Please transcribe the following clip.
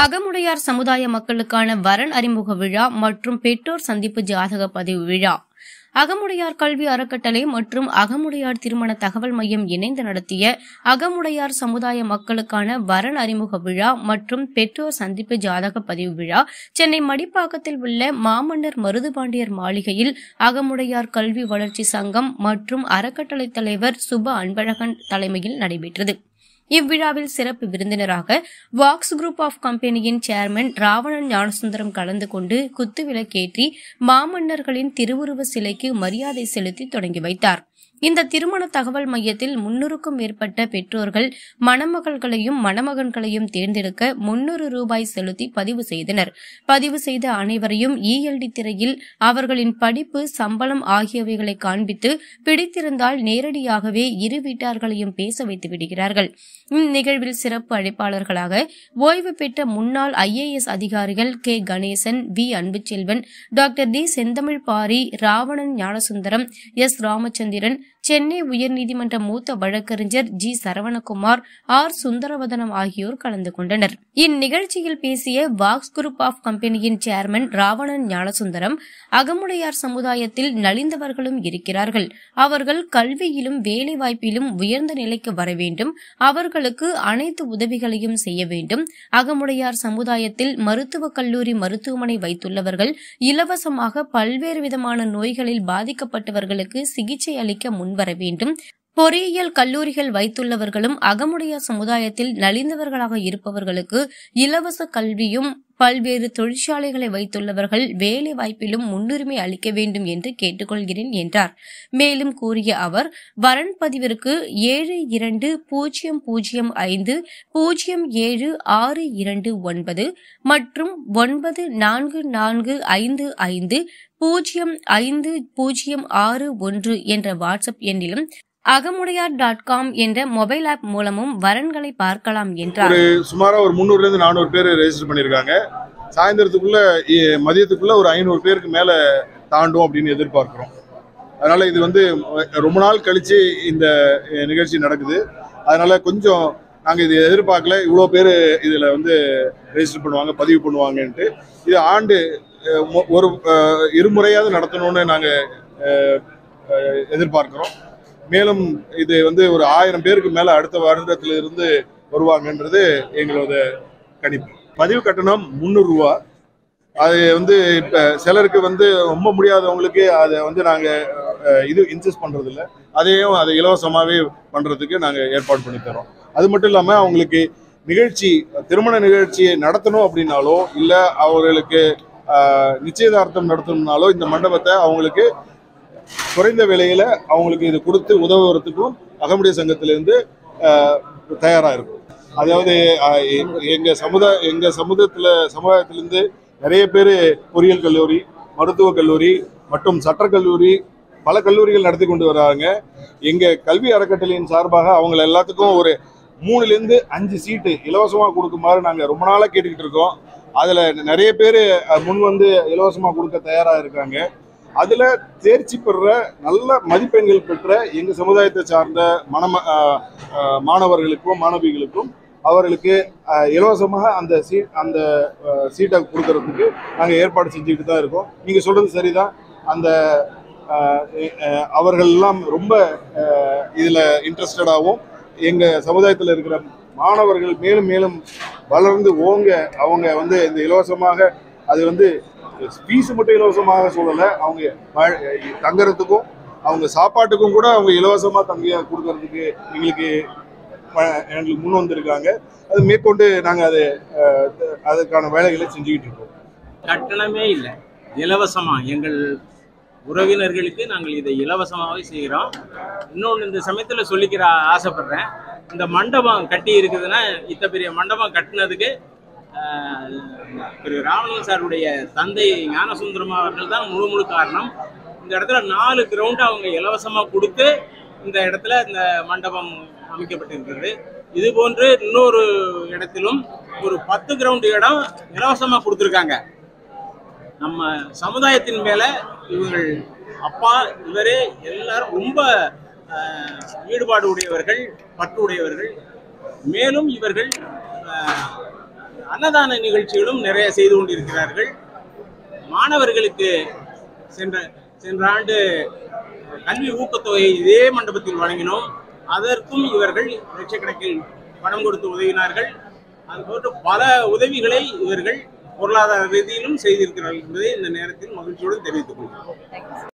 அகமுடையார் சமுதாய மக்களுக்கான வரன் அறிமுக விழா மற்றும் பெற்றோர் சந்திப்பு ஜாதக பதிவு விழா அகமுடையார் கல்வி அறக்கட்டளை மற்றும் அகமுடையார் திருமண தகவல் மையம் இணைந்து நடத்திய அகமுடையார் சமுதாய மக்களுக்கான வரன் அறிமுக விழா மற்றும் பெற்றோர் சந்திப்பு ஜாதக பதிவு விழா சென்னை மடிப்பாக்கத்தில் உள்ள மாமன்னர் மருதுபாண்டியர் மாளிகையில் அகமுடையார் கல்வி வளர்ச்சி சங்கம் மற்றும் அறக்கட்டளை தலைவர் சுப அன்பழகன் தலைமையில் நடைபெற்றது. இவ்விழாவில் சிறப்பு விருந்தினராக வாக்ஸ் குரூப் ஆஃப் கம்பெனியின் சேர்மன் ராவணன் ஞானசுந்தரம் கலந்து கொண்டு குத்துவிளக்கேற்றி மாமன்னர்களின் திருவுருவ சிலைக்கு மரியாதை செலுத்தி தொடங்கி வைத்தார். இந்த திருமண தகவல் மையத்தில் 300க்கும் மேற்பட்ட பெற்றோர்கள் மணமகள்களையும் மணமகன்களையும் தேர்ந்தெடுக்க 300 ரூபாய் செலுத்தி பதிவு செய்தனர். பதிவு செய்த அனைவரையும் ELD திரையில் அவர்களின் படிப்பு, சம்பளம் ஆகியவைகளை காண்பித்து பிடித்திருந்தால் நேரடியாகவே இரு வீட்டார்களையும் பேச வைத்து விடுகிறார்கள். இந்நிகழ்வில் சிறப்பு அழைப்பாளர்களாக ஓய்வு பெற்ற முன்னாள் IAS அதிகாரிகள் K. Ganesan, V. Anbuselvan, doctor D. Senthamizh Pari, Ravanan Gnanasundaram, S. Ramachandran, Chennai உயர்நீதிமன்ற மூத்த வழக்கறிஞர் G. சரவணகுமார், R. சுந்தரவதனம் ஆகியோர் கலந்து கொண்டனர். இந்நிகழ்ச்சியில் பேசிய வாக்ஸ் குரூப் ஆஃப் கம்பெனியின் சேர்மன் ராவணன் ஞானசுந்தரம், அகமுடையார் சமுதாயத்தில் நலிந்தவர்களும் இருக்கிறார்கள். அவர்கள் கல்வியிலும் வேலைவாய்ப்பிலும் உயர்ந்த நிலைக்கு வர வேண்டும். அவர்களுக்கு அனைத்து உதவிகளையும் செய்ய வேண்டும். அகமுடையார் சமுதாயத்தில் மருத்துவக் கல்லூரி, மருத்துவமனை வைத்துள்ளவர்கள் இலவசமாக பல்வேறு விதமான நோய்களில் பாதிக்கப்பட்டவர்களுக்கு சிகிச்சை அளிக்க முன்வர வேண்டும். பொறியியல் கல்லூரிகள் வைத்துள்ளவர்களும் அகமுடையார் சமுதாயத்தில் நலிந்தவர்களாக இருப்பவர்களுக்கு இலவச கல்வியும், பல்வேறு தொழிற்சாலைகளை வைத்துள்ளவர்கள் வேலை வாய்ப்பிலும் முன்னுரிமை அளிக்க வேண்டும் என்று கேட்டுக்கொள்கிறேன் என்றார். மேலும் கூறிய அவர், வரன் பதிவிற்கு 7205076229 மற்றும் 9445505061 என்ற வாட்ஸ்அப் எண்ணிலும் அகமுடையார்.com என்ற மொபைல் ஆப் மூலமும் வரன்களை பார்க்கலாம் என்றார். சுமாரா ஒரு 300 இருந்து 400 பேர் ரெஜிஸ்டர் பண்ணிருக்காங்க. சாயந்தரத்துக்குள்ள மதியத்துக்குள்ள ஒரு 500 பேருக்கு மேல தாண்டும் அப்படின்னு எதிர்பார்க்கிறோம். அதனால இது ரொம்ப நாள் கழிச்சு இந்த நிகழ்ச்சி நடக்குது. அதனால கொஞ்சம் நாங்க இது எதிர்பார்க்கல, இவ்வளவு பேர் இதுல ரெஜிஸ்டர் பண்ணுவாங்க, பதிவு பண்ணுவாங்கன்ட்டு. இது ஆண்டு ஒரு இருமுறையாவது நடத்தணும்னு நாங்க எதிர்பார்க்கிறோம். மேலும் இது ஒரு 1000 பேருக்கு மேல அடுத்த வருடத்துல இருந்து வருவாங்கன்றது எங்களோட கணிப்பு. பதிவு கட்டணம் 300 ரூபா. அது இப்ப சிலருக்கு ரொம்ப முடியாதவங்களுக்கு அதை நாங்க இது இன்சிஸ்ட் பண்றது இல்லை. அதையும் அதை இலவசமாவே பண்றதுக்கு நாங்க ஏற்பாடு பண்ணி தரோம். அது மட்டும் இல்லாம அவங்களுக்கு திருமண நிகழ்ச்சியை நடத்தணும் அப்படின்னாலோ இல்ல அவர்களுக்கு நிச்சயதார்த்தம் நடத்தணும்னாலோ இந்த மண்டபத்தை அவங்களுக்கு குறைந்த விலையில அவங்களுக்கு இது கொடுத்து உதவுறதுக்கும் அகமுடைய சங்கத்திலிருந்து தயாரா இருக்கும். அதாவது எங்க சமுதாயத்திலிருந்து நிறைய பேர் பொறியியல் கல்லூரி, மருத்துவக் கல்லூரி மற்றும் சட்டக்கல்லூரி, பல கல்லூரிகள் நடத்தி கொண்டு வர்றாங்க. எங்க கல்வி அறக்கட்டளையின் சார்பாக அவங்க எல்லாத்துக்கும் ஒரு 3லிருந்து 5 சீட்டு இலவசமா கொடுக்குமாறு நாங்க ரொம்ப நாளா கேட்டுக்கிட்டு இருக்கோம். அதுல நிறைய பேர் முன் இலவசமா கொடுக்க தயாரா இருக்காங்க. அதுல தேர்ச்சி பெற நல்ல மதிப்பெண்கள் பெற்ற எங்க சமுதாயத்தை சார்ந்த மாணவர்களுக்கும் மாணவிகளுக்கும் அவர்களுக்கு இலவசமாக அந்த சீட்டை கொடுக்கறதுக்கு நாங்க ஏற்பாடு செஞ்சுக்கிட்டு தான் இருக்கோம். நீங்க சொல்றது சரிதான். அந்த அவர்கள் எல்லாம் ரொம்ப இதுல இன்ட்ரெஸ்டடாகவும் எங்க சமுதாயத்தில் இருக்கிற மாணவர்கள் மேலும் மேலும் வளர்ந்து ஓங்க அவங்க இந்த இலவசமாக அது ஃபீஸ் மட்டும் இலவசமாக சொல்லலை, அவங்க தங்குறதுக்கும் அவங்க சாப்பாட்டுக்கும் கூட அவங்க இலவசமா தங்கிய கொடுக்கறதுக்கு எங்களுக்கு முன் வந்திருக்காங்க. அது மேற்கொண்டு நாங்க அதுக்கான வேலைகளை செஞ்சுக்கிட்டு இருக்கோம். கட்டணமே இல்லை, இலவசமா எங்கள் உறவினர்களுக்கு நாங்கள் இதை இலவசமாகவே செய்கிறோம். இன்னொன்று இந்த சமயத்தில் சொல்லிக்கிற ஆசைப்படுறேன். இந்த மண்டபம் கட்டி இருக்குதுன்னா, இத்த பெரிய மண்டபம் கட்டினதுக்கு திரு ராவணன் சாருடைய தந்தை ஞானசுந்தரம் அவர்கள் தான் முழு காரணம். இந்த இடத்துல 4 கிரவுண்ட் அவங்க இலவசமாக கொடுத்து இந்த இடத்துல இந்த மண்டபம் அமைக்கப்பட்டிருக்கிறது. இது போன்று இன்னொரு இடத்திலும் ஒரு 10 கிரவுண்ட் இடம் இலவசமாக கொடுத்துருக்காங்க. நம்ம சமுதாயத்தின் மேல இவர்கள் அப்பா இவரே எல்லாரும் ரொம்ப ஈடுபாடு உடையவர்கள், பற்று உடையவர்கள். மேலும் இவர்கள் அன்னதான நிகழ்ச்சிகளும் நிறைய செய்து கொண்டிருக்கிறார்கள். மாணவர்களுக்கு சென்ற ஆண்டு கல்வி ஊக்கத்தொகை இதே மண்டபத்தில் வழங்கினோம். அதற்கும் இவர்கள் லட்சக்கணக்கில் பணம் கொடுத்து உதவினார்கள். அதுபோன்று பல உதவிகளை இவர்கள் பொருளாதார ரீதியிலும் செய்திருக்கிறார்கள் என்பதை இந்த நேரத்தில் மகிழ்ச்சியோடு தெரிவித்துக் கொள்கிறோம்.